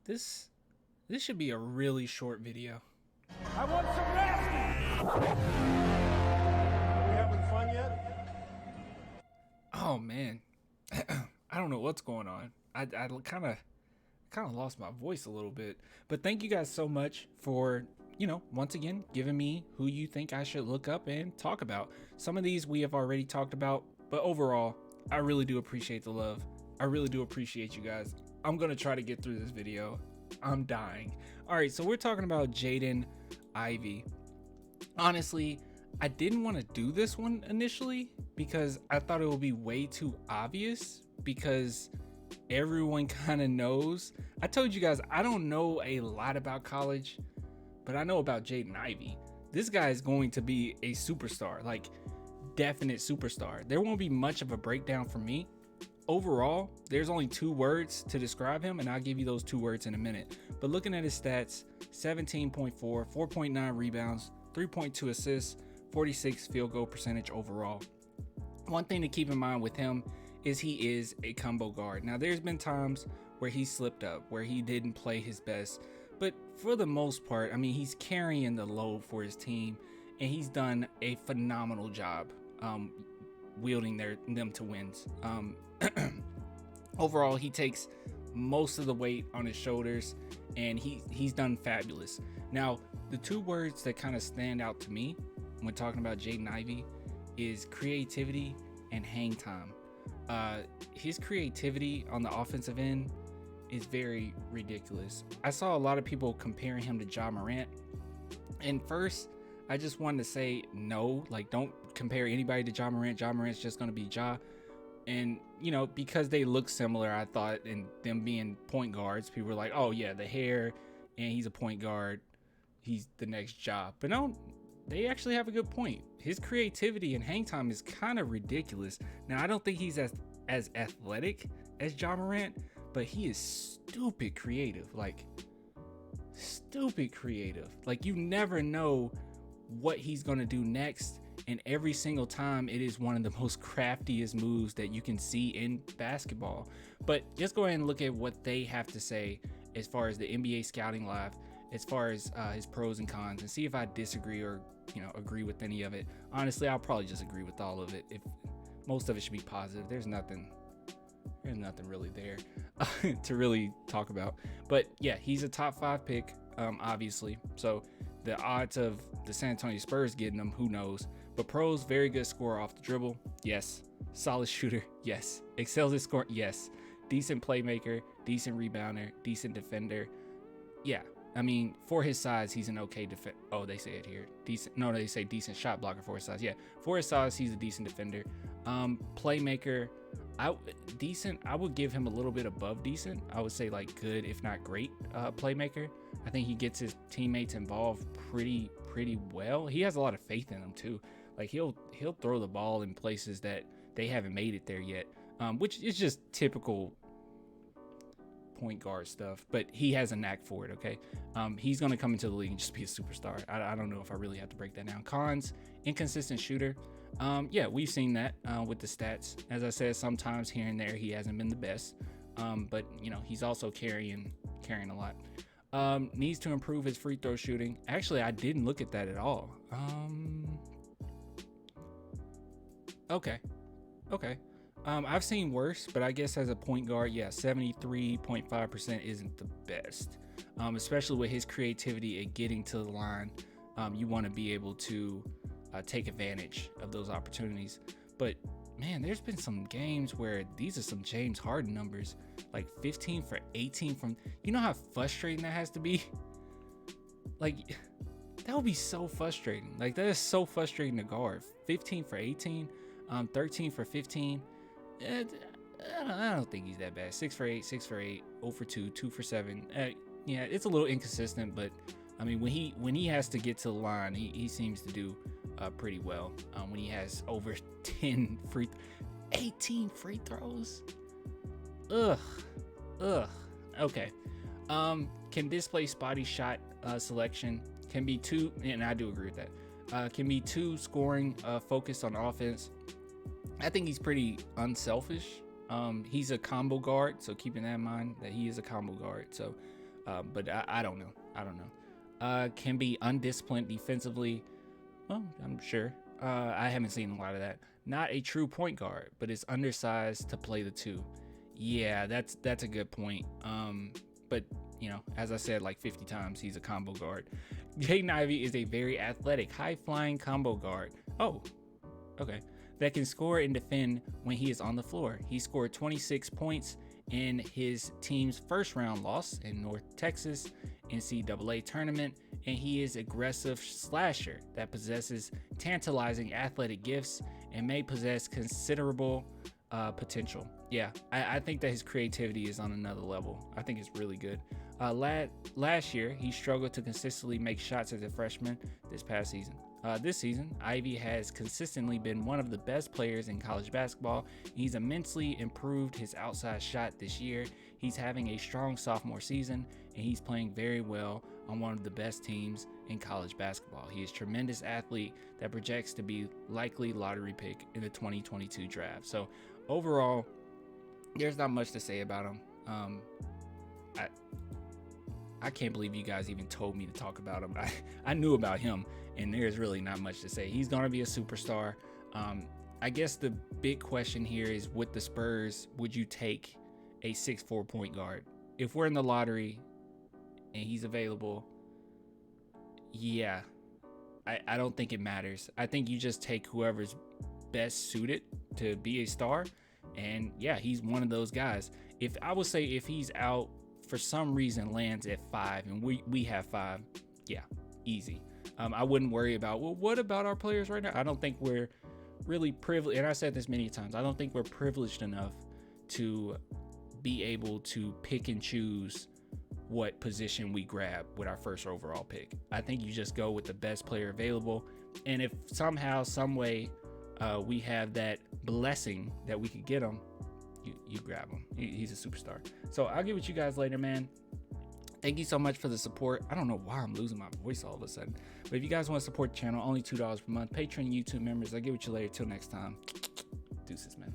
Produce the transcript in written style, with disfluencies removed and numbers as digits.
This should be a really short video. I want some rest! Are we having fun yet? Oh man. I don't know what's going on. I kind of lost my voice a little bit. But thank you guys so much for, once again, giving me who you think I should look up and talk about. Some of these we have already talked about, but overall, I really do appreciate the love. I really do appreciate you guys. I'm going to try to get through this video. I'm dying. All right, so we're talking about Jaden Ivey. Honestly, I didn't want to do this one initially because I thought it would be way too obvious because everyone kind of knows. I told you guys I don't know a lot about college, but I know about Jaden Ivey. This guy is going to be a superstar, like definite superstar. There won't be much of a breakdown from me. Overall, there's only 2 words to describe him, and I'll give you those 2 words in a minute. But looking at his stats, 17.4, 4.9 rebounds, 3.2 assists, 46 field goal percentage overall. One thing to keep in mind with him is he is a combo guard. Now, there's been times where he slipped up, where he didn't play his best, but for the most part, I mean, he's carrying the load for his team, and he's done a phenomenal job wielding them to wins. Overall, he takes most of the weight on his shoulders, and he's done fabulous. Now, the 2 words that kind of stand out to me when talking about Jaden Ivey is creativity and hang time. His creativity on the offensive end is very ridiculous. I saw a lot of people comparing him to Ja Morant, and first I just wanted to say no, like don't compare anybody to Ja Morant. Ja Morant's just going to be Ja. And, because they look similar, I thought, and them being point guards, people were like, oh yeah, the hair, and he's a point guard, he's the next Ja. But no, they actually have a good point. His creativity and hang time is kind of ridiculous. Now, I don't think he's as athletic as Ja Morant, but he is stupid creative. Like, you never know what he's going to do next. And every single time, it is one of the most craftiest moves that you can see in basketball. But just go ahead and look at what they have to say as far as the NBA Scouting Live, as far as his pros and cons, and see if I disagree or agree with any of it. Honestly, I'll probably just agree with all of it. If most of it should be positive, there's nothing really there to really talk about. But yeah, he's a top 5 pick, obviously. So the odds of the San Antonio Spurs getting him, who knows? But pros, very good scorer off the dribble, yes. Solid shooter, yes. Excels at scoring, yes. Decent playmaker, decent rebounder, decent defender. Yeah, I mean, for his size, he's an okay defender. Oh, they say it here. Decent. No, they say decent shot blocker for his size. Yeah, for his size, he's a decent defender. Playmaker, decent. I would give him a little bit above decent. I would say like good, if not great, playmaker. I think he gets his teammates involved pretty well. He has a lot of faith in them too. Like he'll throw the ball in places that they haven't made it there yet, which is just typical point guard stuff. But he has a knack for it. Okay, he's gonna come into the league and just be a superstar. I don't know if I really have to break that down. Cons: inconsistent shooter. Yeah, we've seen that with the stats. As I said, sometimes here and there he hasn't been the best, but he's also carrying a lot. Needs to improve his free throw shooting. Actually, I didn't look at that at all. Okay. I've seen worse, but I guess as a point guard, yeah, 73.5% isn't the best. Especially with his creativity and getting to the line. You want to be able to take advantage of those opportunities. But man, there's been some games where these are some James Harden numbers, like 15 for 18 from, how frustrating that has to be? Like, that would be so frustrating. Like, that is so frustrating to guard. 15 for 18, 13 for 15. I don't think he's that bad. 6 for 8, 0 for 2, 2 for 7. Yeah, it's a little inconsistent, but I mean, when he has to get to the line, he seems to do pretty well. When he has over 18 free throws. Ugh. Okay. Can display spotty shot selection. Can be too, and I do agree with that. Can be too scoring focused on offense. I think he's pretty unselfish. He's a combo guard, so keeping that in mind that he is a combo guard. So But I don't know. Can be undisciplined defensively. Well, I'm sure. I haven't seen a lot of that. Not a true point guard, but is undersized to play the two. Yeah, that's a good point. But as I said like 50 times, he's a combo guard. Jaden Ivey is a very athletic, high-flying combo guard. Oh, okay. That can score and defend when he is on the floor. He scored 26 points in his team's first round loss in North Texas NCAA tournament, and he is aggressive slasher that possesses tantalizing athletic gifts and may possess considerable potential. Yeah, I think that his creativity is on another level. I think it's really good. Last year, he struggled to consistently make shots as a freshman this past season. This season, Ivey has consistently been one of the best players in college basketball. He's immensely improved his outside shot this year. He's having a strong sophomore season, and he's playing very well on one of the best teams in college basketball. He is a tremendous athlete that projects to be likely lottery pick in the 2022 draft. So overall, there's not much to say about him. I can't believe you guys even told me to talk about him. I knew about him, and there's really not much to say. He's going to be a superstar. I guess the big question here is, with the Spurs, would you take a 6'4" point guard? If we're in the lottery and he's available, yeah, I don't think it matters. I think you just take whoever's best suited to be a star, and yeah, he's one of those guys. If he's out for some reason, lands at 5 and we have 5, yeah, easy. I wouldn't worry about, well, what about our players right now? I don't think we're really privileged, and I said this many times, I don't think we're privileged enough to be able to pick and choose what position we grab with our first overall pick. I think you just go with the best player available, and if somehow, some way, we have that blessing that we could get him, you grab him. He's a superstar. So I'll get with you guys later, man. Thank you so much for the support. I don't know why I'm losing my voice all of a sudden, but if you guys want to support the channel, only $2 per month. Patreon, YouTube members. I'll get with you later. Till next time. Deuces, man.